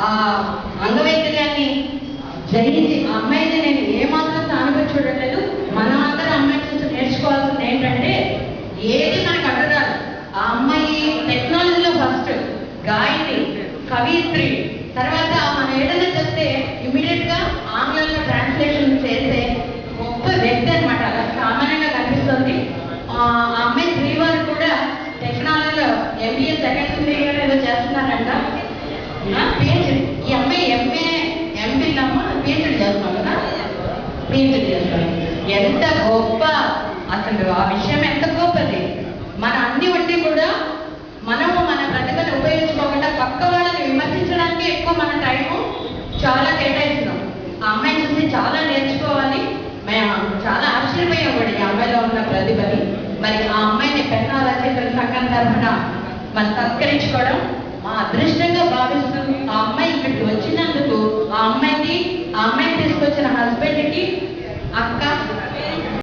ఆ అంగవైకల్యాన్ని జయించి ఆ అమ్మాయిని నేను ఏమాత్రం తానుగా చూడట్లేదు. మనం అందరం అమ్మాయి చూసి నేర్చుకోవాల్సింది ఏంటంటే, ఏది మనకు అడగాలి. ఆ అమ్మాయి టెక్నాలజీలో ఫస్ట్, గాయని, కవిత్రి, తర్వాత మనం ఏదైనా చెప్తే ఇమీడియట్ గా ఆంగ్లంలో ట్రాన్స్లేషన్ చేసే గొప్ప వ్యక్తి అనమాట. అలా సామాన్యంగా కనిపిస్తుంది. ఆ అమ్మాయి శ్రీవారు కూడా టెక్నాలజీలో MBA సెకండ్ ఇయర్ ఏదో చేస్తున్నారంట, PhD. ఈ అమ్మాయి MPhil PhD చేస్తున్నాం కదా, PhD చేస్తాం. ఎంత గొప్ప అసలు ఆ విషయం, ఎంత గొప్పది. మన అన్ని ఉండి కూడా మనము మన ప్రతిభను ఉపయోగించుకోకుండా పక్క వాళ్ళని విమర్శించడానికి ఎక్కువ మన టైము చాలా కేటాయిస్తున్నాం. ఆ అమ్మాయి చూసి చాలా నేర్చుకోవాలి. మేము చాలా ఆశ్చర్యపోయాం కూడా ఈ అమ్మాయిలో ఉన్న ప్రతిభని. మరి ఆ అమ్మాయిని పెన్నా రచయితల సంఘం తరఫున మనం సత్కరించుకోవడం మా అదృష్టంగా భావిస్తూ, ఆ అమ్మాయి ఇక్కడికి వచ్చినందుకు ఆ అమ్మాయిని తీసుకొచ్చిన హస్బెండ్